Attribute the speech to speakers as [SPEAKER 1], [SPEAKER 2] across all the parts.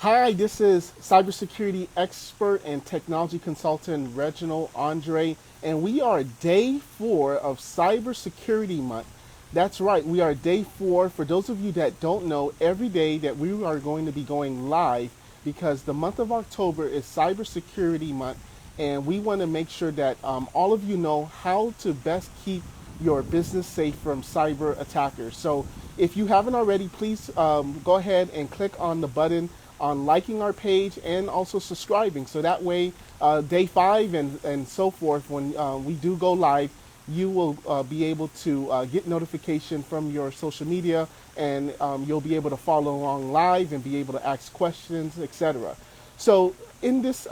[SPEAKER 1] Hi, this is cybersecurity expert and technology consultant Reginald Andre, and we are day 4 of Cybersecurity Month. That's right, we are day 4. For those of you that don't know, every day that we are going to be going live because the month of October is Cybersecurity Month, and we want to make sure that all of you know how to best keep your business safe from cyber attackers. So if you haven't already, please go ahead and click on the button on liking our page and also subscribing. So that way, day 5 and so forth, when we do go live, you will be able to get notification from your social media, and you'll be able to follow along live and be able to ask questions, etc. So in this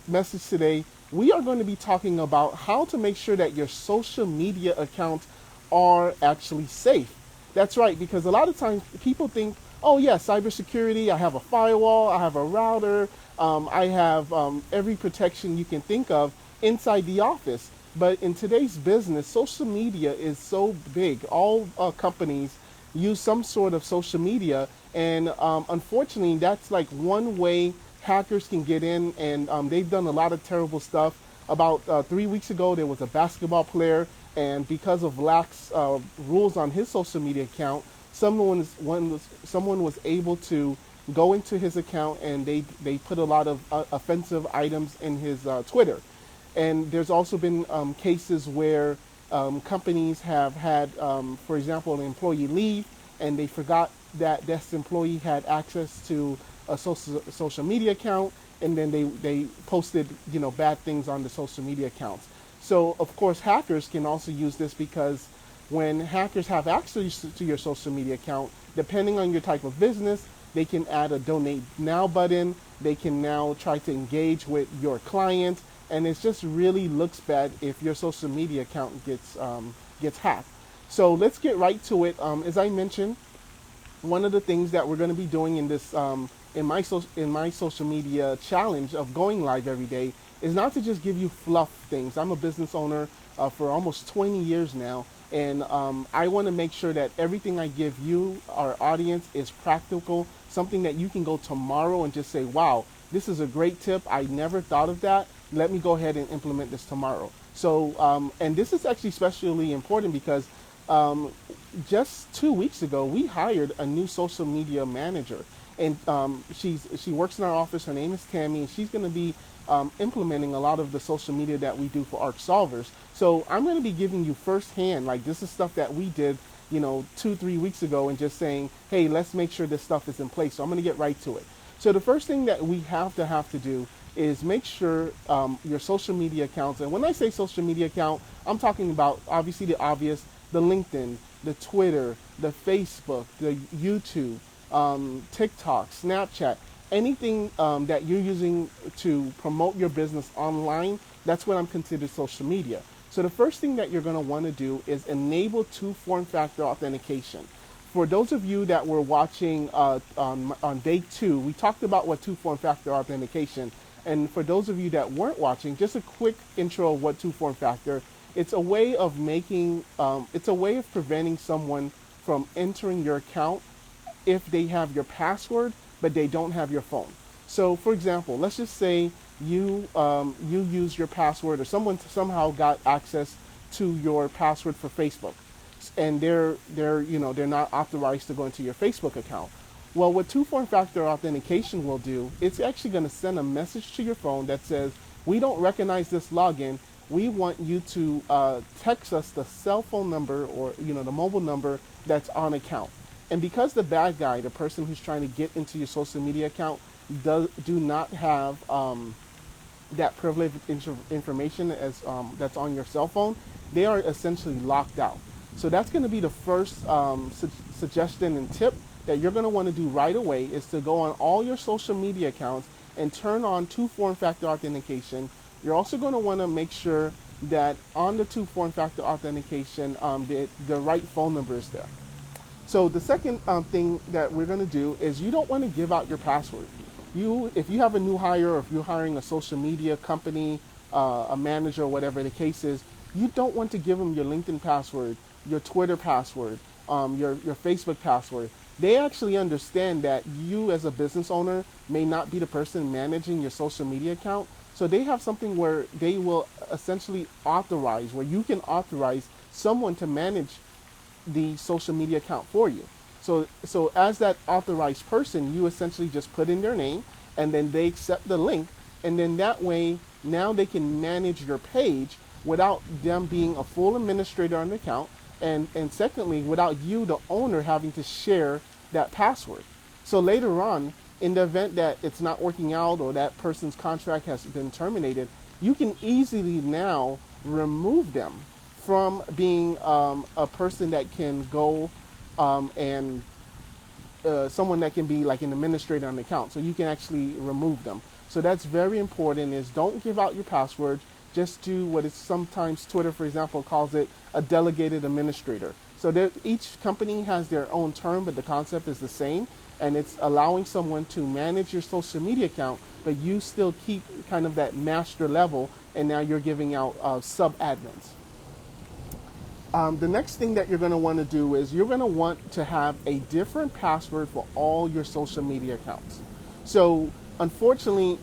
[SPEAKER 1] message today, we are going to be talking about how to make sure that your social media accounts are actually safe. That's right, because a lot of times people think, oh yeah, cybersecurity, I have a firewall, I have a router, I have every protection you can think of inside the office. But in today's business, social media is so big. All companies use some sort of social media, and unfortunately, that's like one way hackers can get in, and they've done a lot of terrible stuff. About 3 weeks ago, there was a basketball player, and because of lax rules on his social media account, someone was able to go into his account, and they put a lot of offensive items in his Twitter. And there's also been cases where companies have had, for example, an employee leave, and they forgot that this employee had access to a social media account, and then they posted bad things on the social media accounts. So of course hackers can also use this, because when hackers have access to your social media account, depending on your type of business, they can add a donate now button. They can now try to engage with your client, and it just really looks bad if your social media account gets hacked. So let's get right to it. As I mentioned, one of the things that we're going to be doing in this in my social media challenge of going live every day is not to just give you fluff things. I'm a business owner for almost 20 years now, and I want to make sure that everything I give you, our audience, is practical, something that you can go tomorrow and just say, wow, this is a great tip. I never thought of that. Let me go ahead and implement this tomorrow. So, and this is actually especially important because um, just 2 weeks ago, we hired a new social media manager, and she works in our office. Her name is Tammy, and she's going to be implementing a lot of the social media that we do for ARC Solvers. So I'm going to be giving you firsthand, like this is stuff that we did, 2, 3 weeks ago, and just saying, hey, let's make sure this stuff is in place. So I'm going to get right to it. So the first thing that we have to do is make sure your social media accounts, and when I say social media account, I'm talking about obviously the obvious, the LinkedIn, the Twitter, the Facebook, the YouTube, TikTok, Snapchat, anything that you're using to promote your business online, that's what I'm considered social media. So the first thing that you're going to want to do is enable two-form factor authentication. For those of you that were watching on day 2, we talked about what two-form factor authentication. And for those of you that weren't watching, just a quick intro of what two-form factor. It's a way of it's a way of preventing someone from entering your account if they have your password but they don't have your phone. So, for example, let's just say you use your password, or someone somehow got access to your password for Facebook, and they're not authorized to go into your Facebook account. Well, what two-form factor authentication will do, it's actually going to send a message to your phone that says, we don't recognize this login. We want you to text us the cell phone number, or the mobile number that's on account. And because the bad guy, the person who's trying to get into your social media account, do not have that privileged information as that's on your cell phone, they are essentially locked out. So that's going to be the first suggestion and tip that you're going to want to do right away, is to go on all your social media accounts and turn on two-form factor authentication. You're also going to want to make sure that on the two-form factor authentication, the right phone number is there. So the second thing that we're going to do is, you don't want to give out your password. If you have a new hire, or if you're hiring a social media company, a manager, or whatever the case is, you don't want to give them your LinkedIn password, your Twitter password, your Facebook password. they actually understand that you as a business owner may not be the person managing your social media account. So they have something where they will essentially authorize, where you can authorize someone to manage the social media account for you. So as that authorized person, you essentially just put in their name, and then they accept the link, and then that way now they can manage your page without them being a full administrator on the account, and secondly, without you, the owner, having to share that password. So later on, in the event that it's not working out or that person's contract has been terminated, you can easily now remove them from being a person that can go and someone that can be like an administrator on the account. So you can actually remove them. So that's very important, is don't give out your passwords. Just do what is sometimes Twitter, for example, calls it a delegated administrator. So each company has their own term, but the concept is the same. And it's allowing someone to manage your social media account, but you still keep kind of that master level, and now you're giving out sub-admins. The next thing that you're going to want to do is you're going to want to have a different password for all your social media accounts. So unfortunately,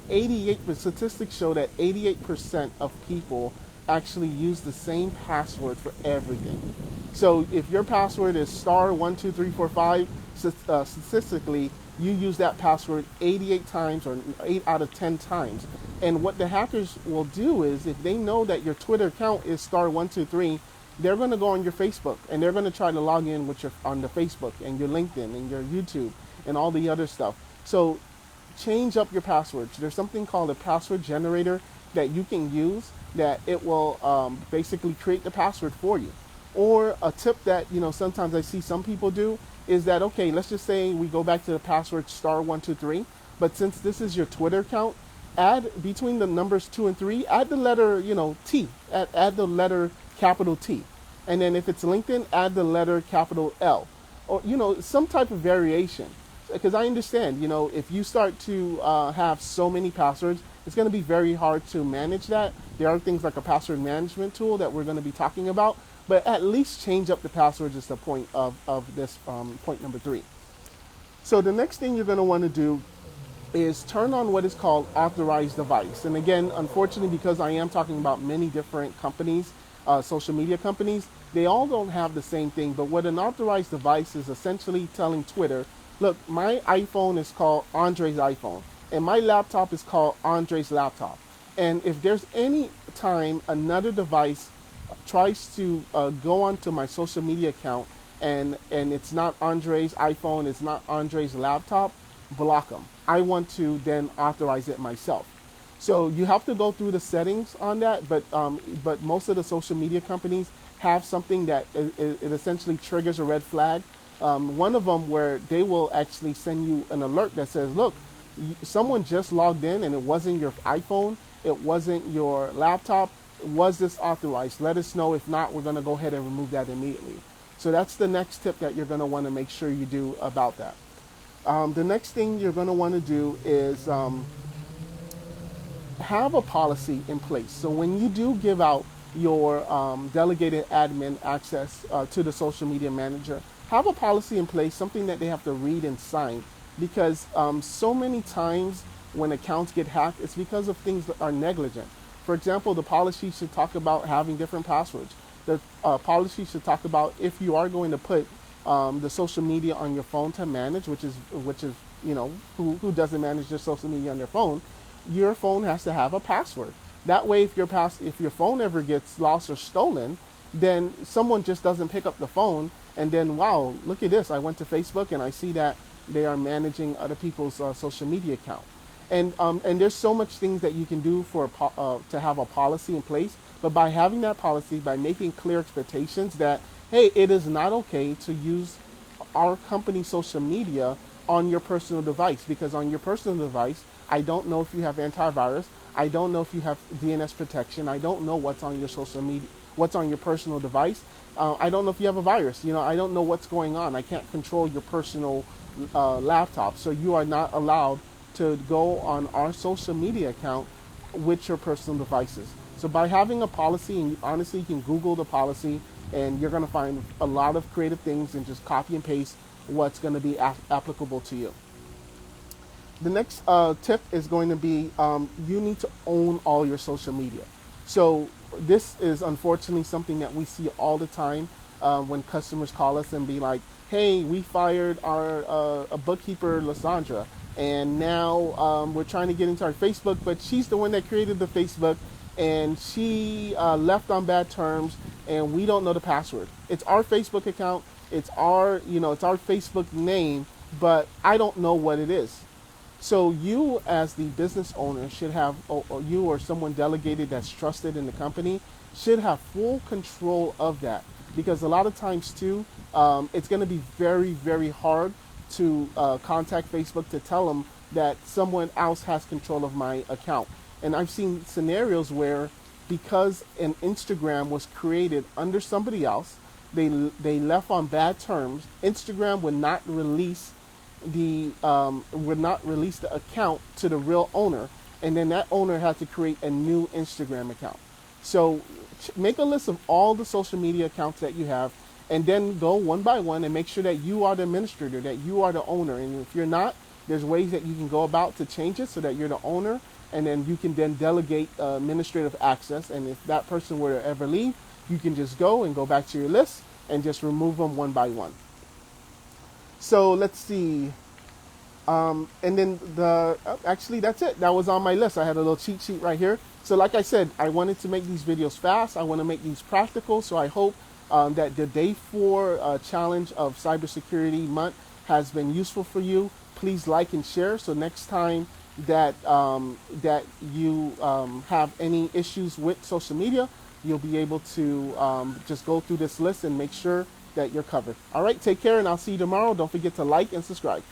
[SPEAKER 1] statistics show that 88% of people actually use the same password for everything. So if your password is *12345, statistically, you use that password 88 times, or 8 out of 10 times. And what the hackers will do is, if they know that your Twitter account is *123, they're going to go on your Facebook, and they're going to try to log in with on the Facebook and your LinkedIn and your YouTube and all the other stuff. So change up your passwords. There's something called a password generator that you can use, that it will basically create the password for you. Or a tip that sometimes I see some people do is that, okay, let's just say we go back to the password *123, but since this is your Twitter account, add between the numbers 2 and 3, add the letter T, add the letter capital T, and then if it's LinkedIn, add the letter capital L, or some type of variation. Because I understand, if you start to have so many passwords, it's going to be very hard to manage that. There are things like a password management tool that we're going to be talking about, but at least change up the passwords is the point of this point number 3. So the next thing you're going to want to do is turn on what is called authorized device. And again, unfortunately, because I am talking about many different companies, social media companies, they all don't have the same thing. But what an authorized device is essentially telling Twitter, look, my iPhone is called Andre's iPhone, and my laptop is called Andre's laptop. And if there's any time another device tries to go onto my social media account and it's not Andre's iPhone, it's not Andre's laptop, block them. I want to then authorize it myself. So you have to go through the settings on that, but most of the social media companies have something that it essentially triggers a red flag. One of them where they will actually send you an alert that says, look, someone just logged in and it wasn't your iPhone, it wasn't your laptop. Was this authorized? Let us know. If not, we're going to go ahead and remove that immediately. So that's the next tip that you're going to want to make sure you do about that. The next thing you're going to want to do is have a policy in place. So when you do give out your delegated admin access to the social media manager, have a policy in place, something that they have to read and sign, because so many times when accounts get hacked, it's because of things that are negligent. For example, the policy should talk about having different passwords. The policy should talk about if you are going to put the social media on your phone to manage, which is who doesn't manage their social media on their phone has to have a password. That way, if your phone ever gets lost or stolen, then someone just doesn't pick up the phone, and then, wow, look at this, I went to Facebook and I see that they are managing other people's social media account. And there's so much things that you can do to have a policy in place. But by having that policy, by making clear expectations that, hey, it is not okay to use our company social media on your personal device, because on your personal device, I don't know if you have antivirus, I don't know if you have DNS protection, I don't know what's on your social media, what's on your personal device. I don't know if you have a virus. I don't know what's going on. I can't control your personal laptop. So you are not allowed to go on our social media account with your personal devices. So by having a policy, and honestly, you can Google the policy, and you're going to find a lot of creative things, and just copy and paste what's going to be applicable to you. The next tip is going to be you need to own all your social media. So this is unfortunately something that we see all the time when customers call us and be like, hey, we fired our a bookkeeper, Lysandra, and now we're trying to get into our Facebook, but she's the one that created the Facebook, and she left on bad terms, and we don't know the password. It's our Facebook account, it's our, it's our Facebook name, but I don't know what it is. So you, as the business owner, should have, or you or someone delegated that's trusted in the company, should have full control of that. Because a lot of times too, it's going to be very, very hard to contact Facebook to tell them that someone else has control of my account. And I've seen scenarios where, because an Instagram was created under somebody else, they left on bad terms. Instagram would not release the account to the real owner, and then that owner had to create a new Instagram account. So make a list of all the social media accounts that you have, and then go one by one and make sure that you are the administrator, that you are the owner. And if you're not, there's ways that you can go about to change it so that you're the owner, and then you can then delegate administrative access. And if that person were to ever leave, you can just go back to your list and just remove them one by one. So let's see. And then actually that's it. That was on my list. I had a little cheat sheet right here. So like I said, I wanted to make these videos fast. I want to make these practical. So I hope that the day 4 challenge of Cybersecurity Month has been useful for you. Please like and share. So next time that you have any issues with social media, you'll be able to just go through this list and make sure that you're covered. All right, take care, and I'll see you tomorrow. Don't forget to like and subscribe.